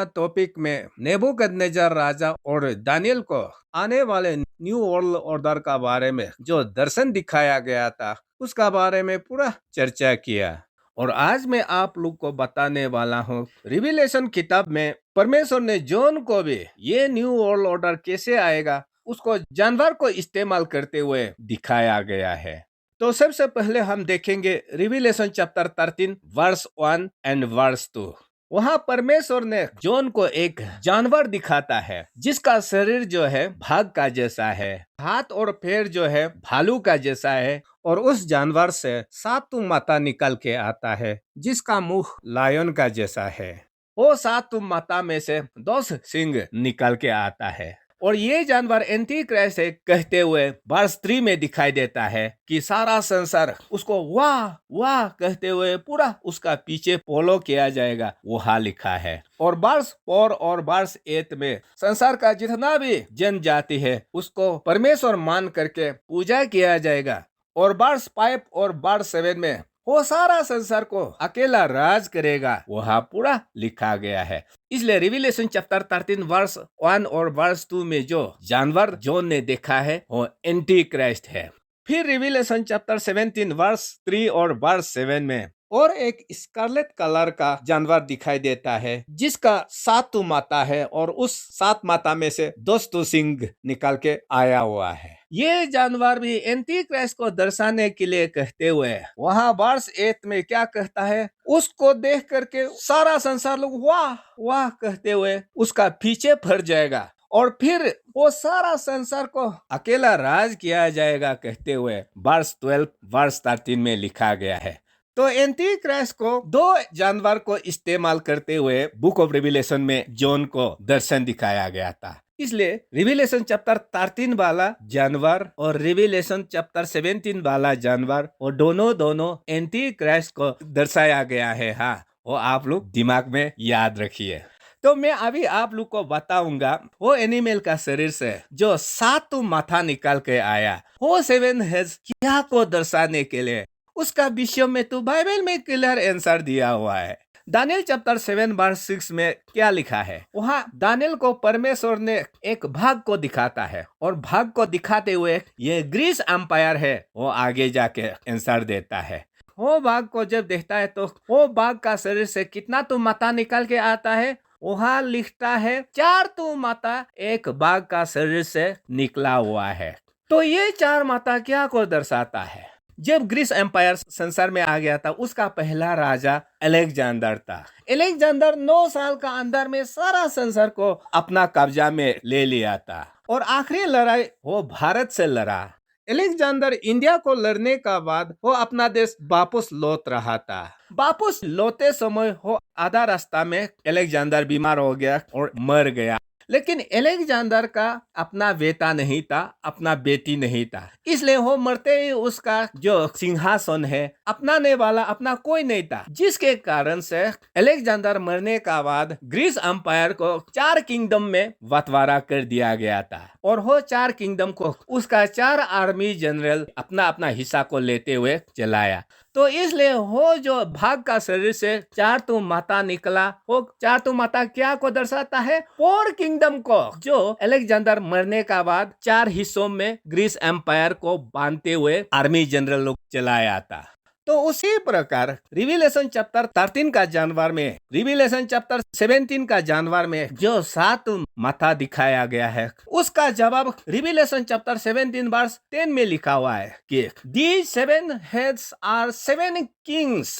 Topic में नेबूकदनेस्सर राजा और Daniel को आने वाले न्यू वर्ल्ड ऑर्डर का बारे में जो दर्शन दिखाया गया था उसका बारे में पूरा चर्चा किया। और आज मैं आप लोग को बताने वाला हूँ रिविलेशन किताब में परमेश्वर ने जॉन को भी ये न्यू वर्ल्ड ऑर्डर कैसे आएगा उसको जानवर को इस्तेमाल करते हुए दिखाया गया है। तो सबसे पहले हम देखेंगे revelation chapter 13 verse 1 and verse 2। वहाँ परमेश्वर ने जॉन को एक जानवर दिखाता है जिसका शरीर जो है भाग का जैसा है, हाथ और पैर जो है भालू का जैसा है, और उस जानवर से 7 माथा निकल के आता है जिसका मुंह लायन का जैसा है। वो 7 माथा में से 10 सिंग निकल के आता है और ये जानवर एंटी क्राइस्ट है कहते हुए वर्स 3 में दिखाई देता है कि सारा संसार उसको वाह वाह कहते हुए पूरा उसका पीछे फॉलो किया जाएगा, वहाँ लिखा है। और वर्स 4 और वर्स 8 में संसार का जितना भी जनजाति है उसको परमेश्वर मान करके पूजा किया जाएगा। और वर्स 5 और वर्स 7 में वो सारा संसार को अकेला राज करेगा, वहाँ पूरा लिखा गया है। इसलिए रिविलेशन चैप्टर 13 वर्स 1 और वर्स 2 में जो जानवर जॉन ने देखा है वो एंटी क्राइस्ट है। फिर रिविलेशन चैप्टर 17 वर्स 3 और वर्स 7 में और एक स्कारलेट कलर का जानवर दिखाई देता है जिसका 7 माथा है और उस 7 माथा में से 10 सिंग निकल के आया हुआ है। ये जानवर भी एंटी क्राइस्ट को दर्शाने के लिए कहते हुए वहाँ वर्स 8 में क्या कहता है, उसको देख करके सारा संसार लोग वाह वाह कहते हुए उसका पीछे फर जाएगा और फिर वो सारा संसार को अकेला राज किया जाएगा कहते हुए वर्स 12 वर्स 13 में लिखा गया है। तो एंटी क्राइस्ट को 2 जानवर को इस्तेमाल करते हुए बुक ऑफ रिविलेशन में जॉन को दर्शन दिखाया गया था। इसलिए रिविलेशन चैप्टर 13 वाला जानवर और रिविलेशन चैप्टर 17 वाला जानवर वो दोनों एंटी क्राइस्ट को दर्शाया गया है। हाँ, वो आप लोग दिमाग में याद रखिए। तो मैं अभी आप लोग को बताऊंगा वो एनिमल का शरीर से जो 7 माथा निकाल के आया वो 7 हेड्स क्या को दर्शाने के लिए, उसका विषय में तो बाइबल में क्लियर आंसर दिया हुआ है। दानियल चैप्टर 7 वर्स 6 में क्या लिखा है, वहाँ दानियल को परमेश्वर ने एक भाग को दिखाता है और भाग को दिखाते हुए ये ग्रीस एम्पायर है वो आगे जाके आंसर देता है। वो भाग को जब देखता है तो वो भाग का शरीर से कितना तो माथा निकल के आता है, वहाँ लिखता है 4 तो माथा एक बाघ का शरीर से निकला हुआ है। तो ये 4 माथा क्या को दर्शाता है? जब ग्रीस एम्पायर संसार में आ गया था उसका पहला राजा अलेक्जेंडर था। अलेक्जेंडर 9 साल का अंदर में सारा संसार को अपना कब्जा में ले लिया था और आखिरी लड़ाई वो भारत से लड़ा। अलेक्जेंडर इंडिया को लड़ने का बाद वो अपना देश वापस लौट रहा था। वापस लौटते समय वो आधा रास्ता में अलेक्जेंडर बीमार हो गया और मर गया। लेकिन अलेक्जेंडर का अपना बेटा नहीं था, अपना बेटी नहीं था, इसलिए वो मरते ही उसका जो सिंहासन है अपनाने वाला अपना कोई नहीं था, जिसके कारण से अलेक्जेंडर मरने का बाद ग्रीस एम्पायर को 4 किंगडम में बंटवारा कर दिया गया था और वो 4 किंगडम को उसका 4 आर्मी जनरल अपना अपना हिस्सा को लेते हुए चलाया। तो इसलिए वो जो भाग का शरीर से 4 तो माता निकला, वो 4 तो माता क्या को दर्शाता है, 4 किंगडम को जो अलेक्जेंडर मरने का बाद 4 हिस्सों में ग्रीस एम्पायर को बांधते हुए आर्मी जनरल लोग चलाया था। तो उसी प्रकार रिविलेशन चैप्टर 13 का जानवर में, रिविलेशन चैप्टर 17 का जानवर में जो 7 माथा दिखाया गया है उसका जवाब रिविलेशन चैप्टर 17 वर्स 10 में लिखा हुआ है कि these 7 heads are 7 kings।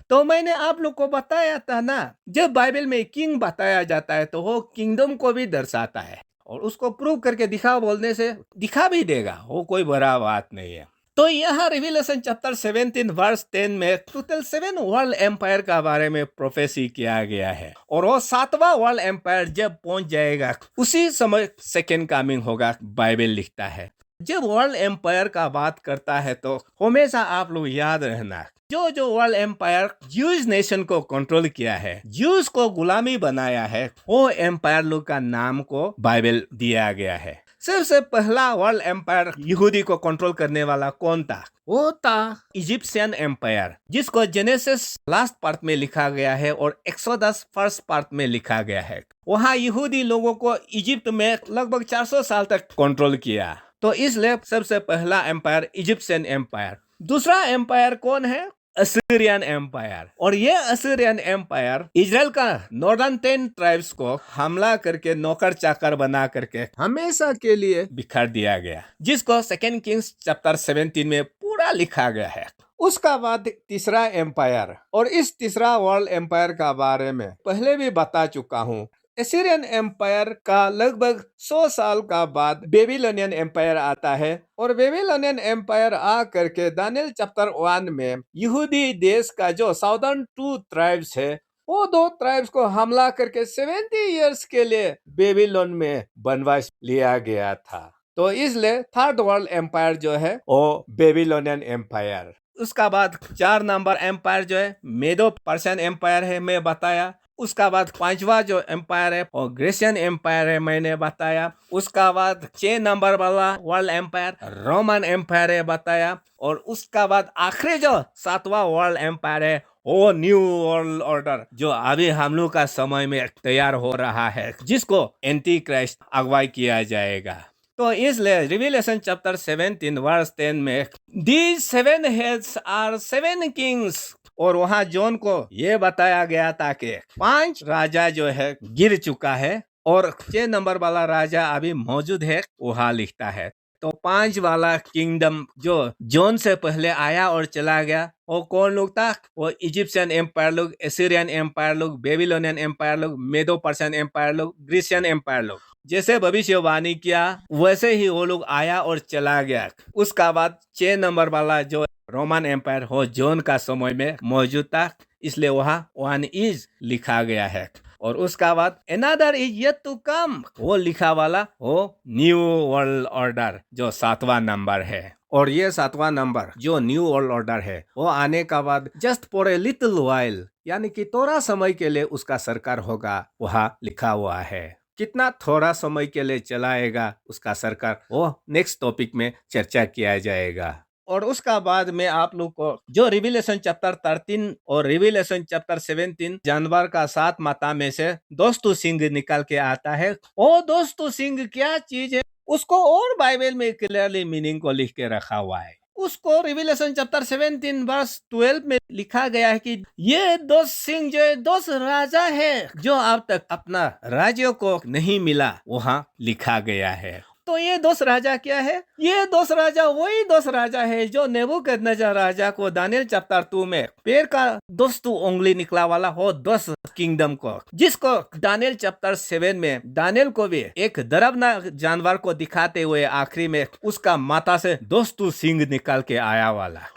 तो मैंने आप लोग को बताया था ना, जब बाइबल में किंग बताया जाता है तो वो किंगडम को भी दर्शाता है और उसको प्रूव करके दिखा बोलने से दिखा भी देगा, वो कोई बड़ा बात नहीं है। तो यहाँ रिविलेशन चैप्टर 17 वर्स 10 में टोटल 7 वर्ल्ड एम्पायर का बारे में प्रोफेसी किया गया है और वो 7वां वर्ल्ड एम्पायर जब पहुंच जाएगा उसी समय सेकेंड कमिंग होगा, बाइबल लिखता है। जब वर्ल्ड एम्पायर का बात करता है तो हमेशा आप लोग याद रहना, जो वर्ल्ड एम्पायर ज्यूज नेशन को कंट्रोल किया है, ज्यूज को गुलामी बनाया है, वो एम्पायर लोग का नाम को बाइबल दिया गया है। सबसे पहला वर्ल्ड एम्पायर यहूदी को कंट्रोल करने वाला कौन था? वो था इजिप्शियन एम्पायर, जिसको जेनेसिस लास्ट पार्ट में लिखा गया है और एक्सोडस फर्स्ट पार्ट में लिखा गया है। वहाँ यहूदी लोगों को इजिप्ट में लगभग 400 साल तक कंट्रोल किया। तो इसलिए सबसे पहला एम्पायर इजिप्शियन एम्पायर। दूसरा एम्पायर कौन है? Assyrian empire. और ये असीरियन एम्पायर इजराइल का नॉर्दर्न 10 ट्राइब्स को हमला करके नौकर चाकर बना करके हमेशा के लिए बिखर दिया गया, जिसको 2 किंग्स चैप्टर 17 में पूरा लिखा गया है। उसका बाद तीसरा एम्पायर, और इस तीसरा वर्ल्ड एम्पायर का बारे में पहले भी बता चुका हूँ। एसीरियन एम्पायर का लगभग 100 साल का बाद बेबीलोनियन एम्पायर आता है, और बेबीलोनियन एम्पायर आ करके दानियल चैप्टर 1 में यहूदी देश का जो साउदर्न 2 ट्राइब्स है, वो 2 ट्राइब्स को हमला करके 70 इयर्स के लिए बेबीलोन में बनवास लिया गया था। तो इसलिए थर्ड वर्ल्ड एम्पायर जो है वो बेबीलोनियन एम्पायर। उसका बाद 4 नंबर एम्पायर जो है मेडो पर्शियन एम्पायर है, मैं बताया। उसका बाद 5वां जो एम्पायर है और ग्रीसियन एम्पायर है, मैंने बताया। उसका बाद 6 नंबर वाला वर्ल्ड एम्पायर रोमन एम्पायर है, बताया। और उसका बाद आखिरी जो 7वां वर्ल्ड एम्पायर है वो न्यू वर्ल्ड ऑर्डर, जो अभी हम लोग का समय में तैयार हो रहा है, जिसको एंटी क्राइस्ट अगुवाई किया जाएगा। तो इसलिए रिविलेशन चैप्टर 17 वर्स 10 में These 7 heads are 7 kings, और वहां जॉन को ये बताया गया था कि 5 राजा जो है गिर चुका है और 6 नंबर वाला राजा अभी मौजूद है, वहां लिखता है। तो 5 वाला किंगडम जो जॉन से पहले आया और चला गया, वो कौन लोग था? वो इजिप्शियन एम्पायर लोग, एसीरियन एम्पायर लोग, बेबीलोनियन एम्पायर लोग, मेडो पर्शियन एम्पायर लोग, ग्रीसियन एम्पायर लोग। जैसे भविष्यवाणी किया वैसे ही वो लोग आया और चला गया। उसका बाद 6 नंबर वाला जो रोमन एम्पायर हो जॉन का समय में मौजूद था, इसलिए वहाँ 1 इज लिखा गया है। और उसका बाद another is yet to come, वो लिखा वाला वो न्यू वर्ल्ड ऑर्डर जो 7वां नंबर है। और ये 7वां नंबर जो न्यू वर्ल्ड ऑर्डर है वो आने का बाद just for a little while, यानी कि थोड़ा समय के लिए उसका सरकार होगा, वहाँ लिखा हुआ है। कितना थोड़ा समय के लिए चलाएगा उसका सरकार, वो नेक्स्ट टॉपिक में चर्चा किया जाएगा। और उसका बाद में आप लोग को जो रिविलेशन चैप्टर 13 और रिविलेशन चैप्टर 17 जानवर का 7 माता में से दोस्तु सिंह निकल के आता है। वो दोस्तु सिंह क्या चीज है उसको और बाइबल में क्लियरली मीनिंग को लिख के रखा हुआ है। उसको रिविलेशन चैप्टर 17 वर्स 12 में लिखा गया है कि ये 2 सिंह जो है 2 राजा है जो अब तक अपना राज्य को नहीं मिला, वहाँ लिखा गया है। तो ये 2 राजा क्या है? ये 2 राजा वही 2 राजा है जो नेबूकदनेस्सर राजा को दानियल चैप्टर 2 में पैर का 2 उंगली निकला वाला हो 2 किंगडम को, जिसको दानियल चैप्टर 7 में दानियल को भी एक दरबनाक जानवर को दिखाते हुए आखिरी में उसका माथा से 2 सिंह निकल के आया वाला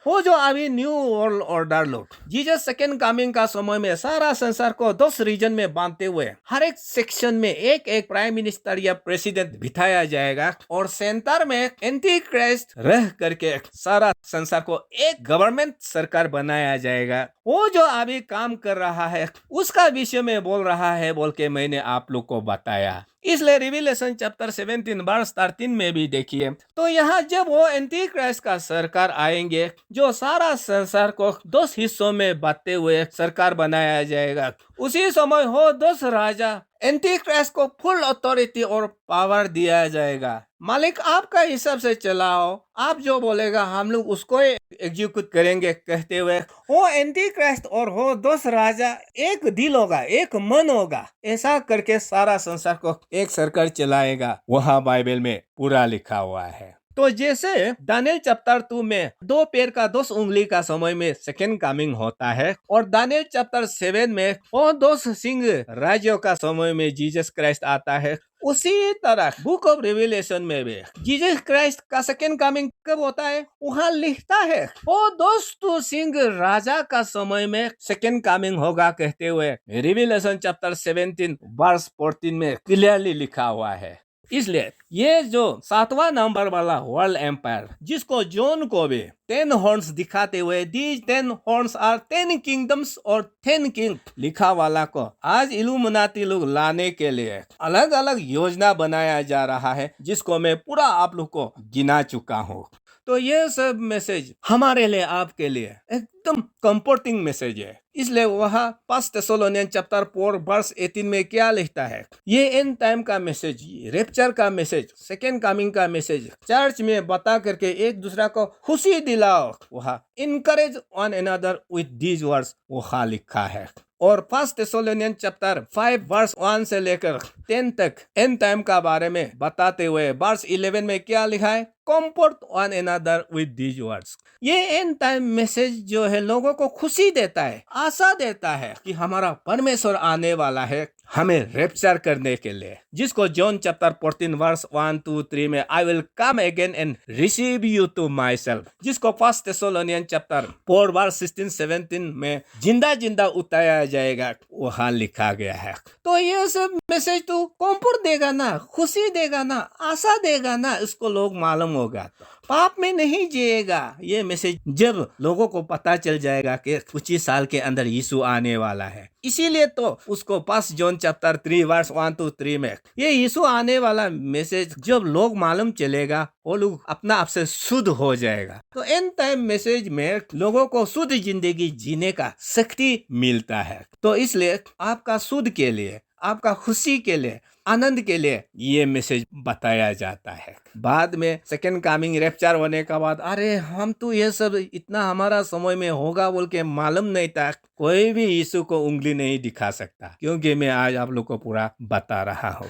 वो जो अभी न्यू वर्ल्ड ऑर्डर लोग जीसस सेकंड कमिंग का समय में सारा संसार को 2 रीजन में बांधते हुए हर एक सेक्शन में एक प्राइम मिनिस्टर या प्रेसिडेंट बिठाया जाएगा, और सेंटर में एंटी क्राइस्ट रह करके सारा संसार को एक गवर्नमेंट सरकार बनाया जाएगा। वो जो अभी काम कर रहा है उसका विषय में बोल रहा है बोल के मैंने आप लोग को बताया। इसलिए रिविलेशन चैप्टर 17 वर्स 13 में भी देखिए, तो यहाँ जब वो एंटी क्राइस्ट का सरकार आएंगे जो सारा संसार को 2 हिस्सों में बांटते हुए सरकार बनाया जाएगा, उसी समय हो 2 राजा एंटी क्राइस्ट को फुल अथॉरिटी और पावर दिया जाएगा। मालिक आपका हिसाब से चलाओ, आप जो बोलेगा हम लोग उसको एग्जीक्यूट करेंगे कहते हुए वो एंटी क्राइस्ट और हो 2 राजा एक दिल होगा, एक मन होगा, ऐसा करके सारा संसार को एक सरकार चलाएगा। वहाँ बाइबल में पूरा लिखा हुआ है। तो जैसे दानियल चैप्टर 2 में 2 पैर का 2 उंगली का समय में सेकंड कमिंग होता है, और दानियल चैप्टर 7 में वो 2 सिंह राज्यों का समय में जीसस क्राइस्ट आता है, उसी तरह बुक ऑफ रिविलेशन में भी जीसस क्राइस्ट का सेकंड कमिंग कब होता है वहाँ लिखता है वो 2 सिंह राजा का समय में सेकंड कमिंग होगा कहते हुए रिविलेशन चैप्टर 17 वर्स 14 में क्लियरली लिखा हुआ है। इसलिए ये जो 7वां नंबर वाला वर्ल्ड एम्पायर, जिसको जॉन को भी 10 हॉर्न्स दिखाते हुए दीज 10 हॉर्न्स आर 10 किंगडम्स और 10 किंग लिखा वाला को आज इल्यूमिनाटी लोग लाने के लिए अलग अलग योजना बनाया जा रहा है, जिसको मैं पूरा आप लोग को गिना चुका हूँ। तो ये सब मैसेज हमारे लिए, आपके लिए एकदम कंफर्टिंग मैसेज है। इसलिए वह 1 थेस्सलोनियन चैप्टर 4 वर्स 18 में क्या लिखता है, ये एंड टाइम का मैसेज, रेप्चर का मैसेज, सेकेंड कमिंग का मैसेज चर्च में बता करके एक दूसरा को खुशी दिलाओ। वह encourage one another with these words वहाँ लिखा है। और 1 थेस्सलोनियन चैप्टर 5 वर्स 1 से लेकर 10 तक एंड टाइम का बारे में बताते हुए वर्स 11 में क्या लिखा है, comfort one another with these words. ये एंड टाइम मैसेज जो है लोगों को खुशी देता है, आशा देता है कि हमारा परमेश्वर आने वाला है हमें रेप्चर करने के लिए, जिसको जॉन चैप्टर 14 वर्स 1 2 3 में I will come again and receive you to myself, जिसको 1 थेस्सलोनियन चैप्टर 4 वर्स 16 17 में जिंदा जिंदा उतारा जाएगा वहां लिखा गया है। तो ये सब मैसेज तो कंफर्ट देगा ना, खुशी देगा ना, आशा देगा ना, इसको लोग मालूम होगा तो पाप में नहीं जिएगा। ये मैसेज जब लोगों को पता चल जाएगा कि कुछ ही साल के अंदर यीशु आने वाला है, इसीलिए तो उसको 1 जॉन चैप्टर 3 वर्स 1 to 3 में ये यीशु आने वाला मैसेज जब लोग मालूम चलेगा वो लोग अपना आप से शुद्ध हो जाएगा। तो एंड टाइम मैसेज में लोगों को शुद्ध जिंदगी जीने का शक्ति मिलता है। तो इसलिए आपका शुद्ध के लिए, आपका खुशी के लिए, आनंद के लिए ये मैसेज बताया जाता है। बाद में सेकेंड कमिंग रेप्चर होने का बाद अरे हम तो ये सब इतना हमारा समय में होगा बोल के मालूम नहीं था, कोई भी यीशु को उंगली नहीं दिखा सकता, क्योंकि मैं आज आप लोग को पूरा बता रहा हूँ।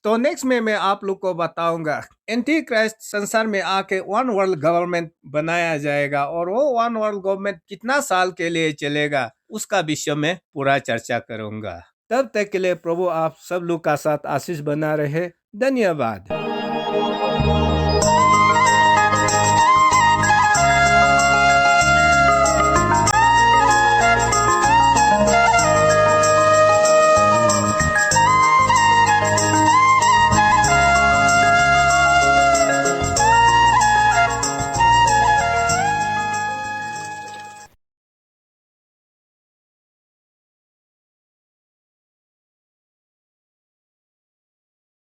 तो नेक्स्ट में मैं आप लोग को बताऊंगा एंटी क्राइस्ट संसार में आके वन वर्ल्ड गवर्नमेंट बनाया जाएगा, और वो वन वर्ल्ड गवर्नमेंट कितना साल के लिए चलेगा उसका विषय में पूरा चर्चा करूंगा। तब तक के लिए प्रभु आप सब लोग का साथ आशीष बना रहे। धन्यवाद।